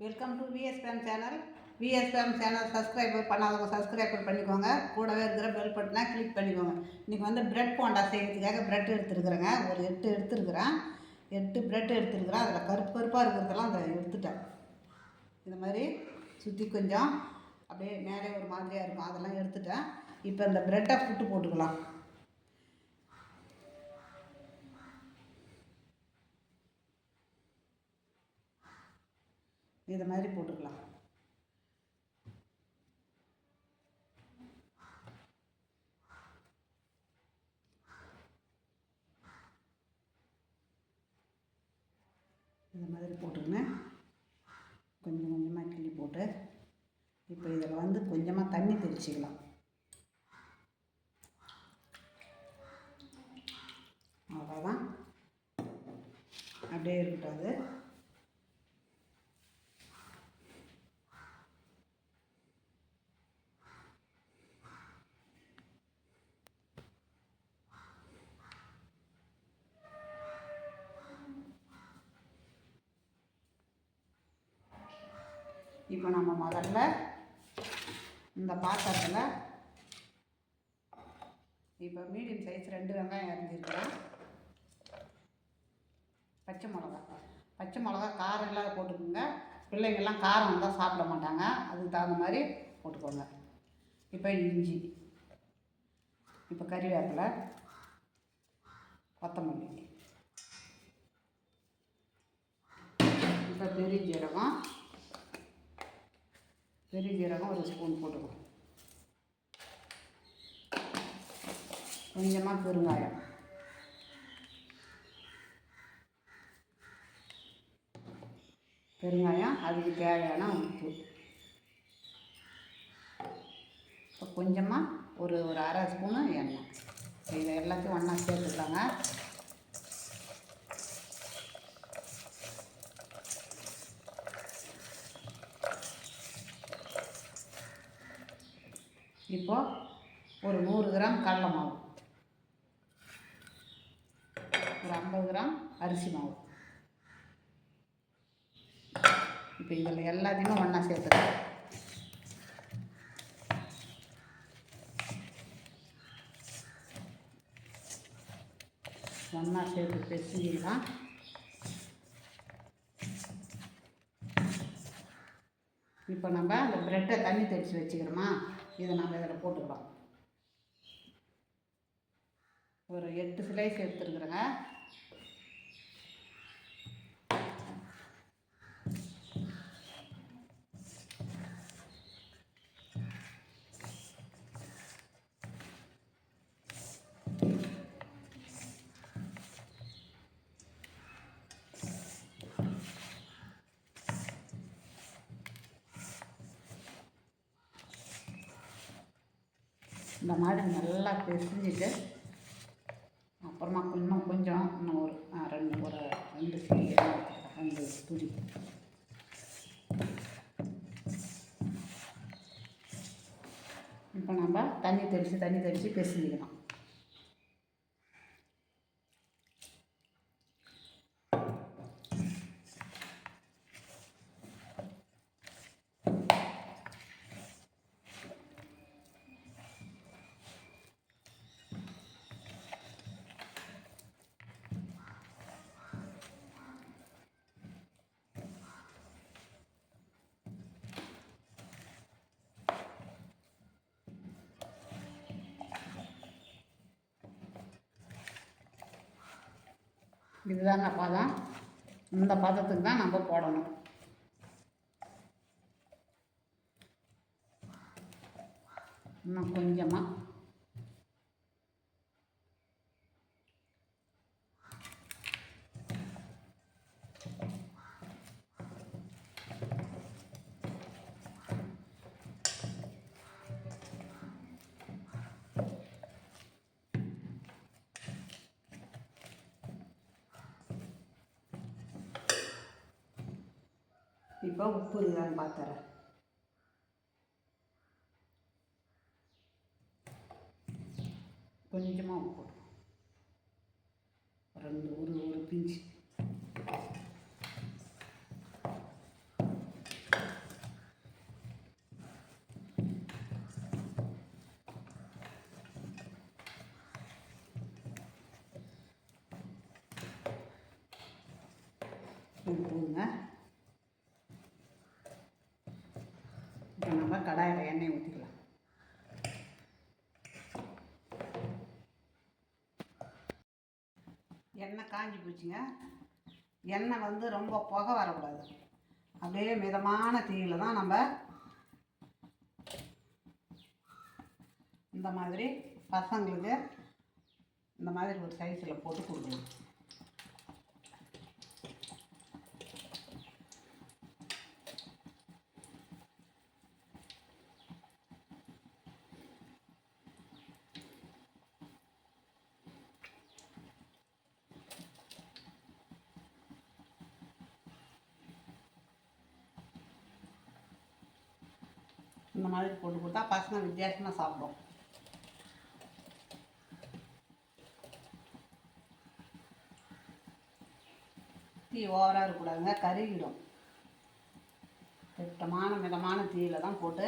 Welcome to VSPM channel. VSPM channel subscriber பண்ணாதவங்க subscriber பண்ணிக்கோங்க. கூடவே இருக்கிற பெல் பட்டனை கிளிக் பண்ணிக்கோங்க. இன்றைக்கி வந்து பிரெட் போண்டா செய்கிறதுக்காக பிரெட் எடுத்துருக்குறேங்க. ஒரு 8 எடுத்துருக்குறேன். 8 பிரெட் எடுத்துருக்குறேன். அதில் கருப்பு கருப்பாக இருக்கிறதெல்லாம் அதை எடுத்துட்டேன். இந்த மாதிரி சுற்றி கொஞ்சம் அப்படியே மேலே ஒரு மாதிரியாக இருக்கும், அதெல்லாம் எடுத்துட்டேன். இப்போ இந்த பிரெட்டை புட்டு போட்டுக்கலாம். இதை மாதிரி போட்டுக்கலாம். இந்த மாதிரி போட்டுக்கின்னு கொஞ்சம் கொஞ்சமாக கிள்ளி போட்டு இப்போ இதில் வந்து கொஞ்சமாக தண்ணி தெளிச்சிக்கலாம். அவ்வளோதான், அப்படியே இருக்கட்டும். அது இப்போ நம்ம முதல்ல இந்த பாத்திரத்தில் இப்போ மீடியம் சைஸ் 2 வெங்காயம் அரிஞ்சிருக்கிறேன். பச்சை மிளகா காரம் இல்லாத போட்டுக்கோங்க. பிள்ளைங்கள்லாம் காரம் வந்தால் சாப்பிட மாட்டாங்க, அதுக்கு தகுந்த மாதிரி போட்டுக்கோங்க. இப்போ இஞ்சி, இப்போ கறிவேப்பிலை, கொத்தமல்லி, இப்போ பெருஞ்சீரகம் ஒரு ஸ்பூன் போட்டுக்கோங்க. கொஞ்சமாக பெருங்காயம் அதுக்கு தேவையான உப்பு. இப்போ கொஞ்சமாக ஒரு அரை ஸ்பூனு எண்ணெய். இதை எல்லாத்தையும் ஒன்றா சேர்த்துக்கலாங்க. இப்போது ஒரு 100 கிராம் கடலை மாவு, ஒரு 50 கிராம் அரிசி மாவு. இப்போ இதில் எல்லாத்தையுமே ஒன்றா சேர்த்துக்கலாம். ஒன்றா சேர்த்து பிசைஞ்சிக்கலாம். இப்போ நம்ம அந்த பிரெட்டை தண்ணி தெளித்து வச்சுக்கிறோமா, இதை நம்ம இதில் போட்டுக்கலாம். ஒரு 8 ஸ்லைஸ் எடுத்துருக்குறேங்க. இந்த மாதிரி நல்லா பிசைஞ்சிட்டு அப்புறமா இன்னும் ஒரு 2 சிடி 2 துளி இப்போ நம்ம தண்ணி தெளித்து பிசைஞ்சிக்கணும். இதுதாங்க பதம். இந்த பதத்துக்கு தான் நம்ம போடணும். இன்னும் கொஞ்சமாக இப்போ உப்பு இருக்கான்னு பார்த்துறேன். கொஞ்சமாக உப்பு, ஒரு பிஞ்சு. இது போதுங்க. இப்போ நம்ம கடாயில் எண்ணெய் ஊற்றிக்கலாம். எண்ணெய் காஞ்சி போச்சுங்க. எண்ணெய் வந்து ரொம்ப புகை வரக்கூடாது. அப்படியே மிதமான தீயில் தான் நம்ம இந்த மாதிரி பசங்களுக்கு இந்த மாதிரி ஒரு சைஸில் போட்டு கொடுக்கணும். இந்த மாதிரி போட்டு கொடுத்தா பசங்க வித்தியாசமாக சாப்பிடும். தீ ஓவராக இருக்கக்கூடாதுங்க, கருகிடும். திட்டமான மிதமான தீயில் தான் போட்டு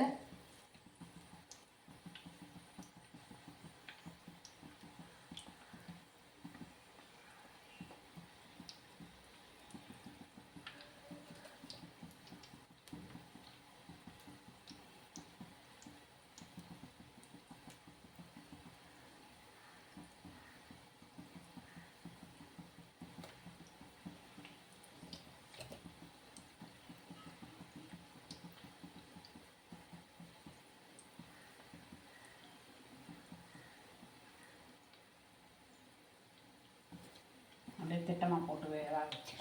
அப்படியே திட்டமாக போட்டு வேக வச்சு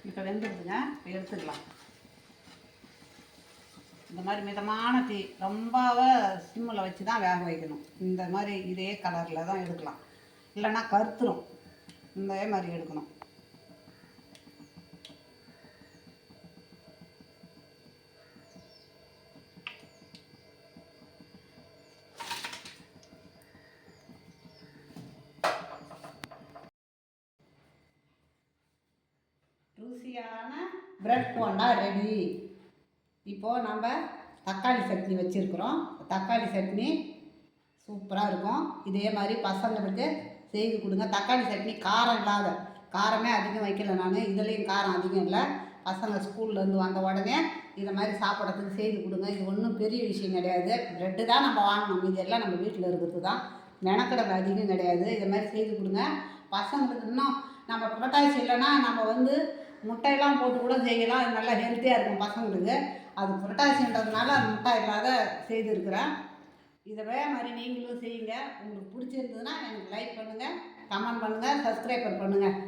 இப்போ வெந்துடுதுங்க. இப்போ எடுத்துக்கலாம். இந்த மாதிரி மிதமான தீ, ரொம்பவே சிம்மில் வச்சு தான் வேக வைக்கணும். இந்த மாதிரி இதே கலரில் தான் எடுக்கலாம், இல்லைன்னா கருத்துரும். இந்த மாதிரி எடுக்கணும். ருசியான பிரெட் போண்டா ரெடி. இப்போது நம்ம தக்காளி சட்னி வச்சுருக்குறோம். தக்காளி சட்னி சூப்பராக இருக்கும். இதே மாதிரி பசங்களுக்கு செய்து கொடுங்க. தக்காளி சட்னி காரம் இல்லாத, காரமே அதிகம் வைக்கல நான், இதுலேயும் காரம் அதிகம் இல்லை. பசங்க ஸ்கூல்லேருந்து வந்த உடனே இதை மாதிரி சாப்பிட்றதுக்கு செய்து கொடுங்க. இது ஒன்றும் பெரிய விஷயம் கிடையாது. ப்ரெட்டு தான் நம்ம வாங்கணும், இதெல்லாம் நம்ம வீட்டில் இருக்கிறது தான், மெனக்கடல் அதிகம் கிடையாது. இதை மாதிரி செய்து கொடுங்க பசங்களுக்கு. இன்னும் நம்ம புரட்டாசி இல்லைன்னா நம்ம வந்து முட்டையெல்லாம் போட்டு கூட செய்யலாம். அது நல்லா ஹெல்த்தியாக இருக்கும் பசங்களுக்கு. அது புரட்டாசின்றதுனால அது முட்டை இல்லாத செய்திருக்கிறேன். இதே மாதிரி நீங்களும் செய்யுங்க. உங்களுக்கு பிடிச்சிருந்ததுன்னா எனக்கு லைக் பண்ணுங்கள், கமெண்ட் பண்ணுங்கள், சப்ஸ்கிரைபர் பண்ணுங்கள்.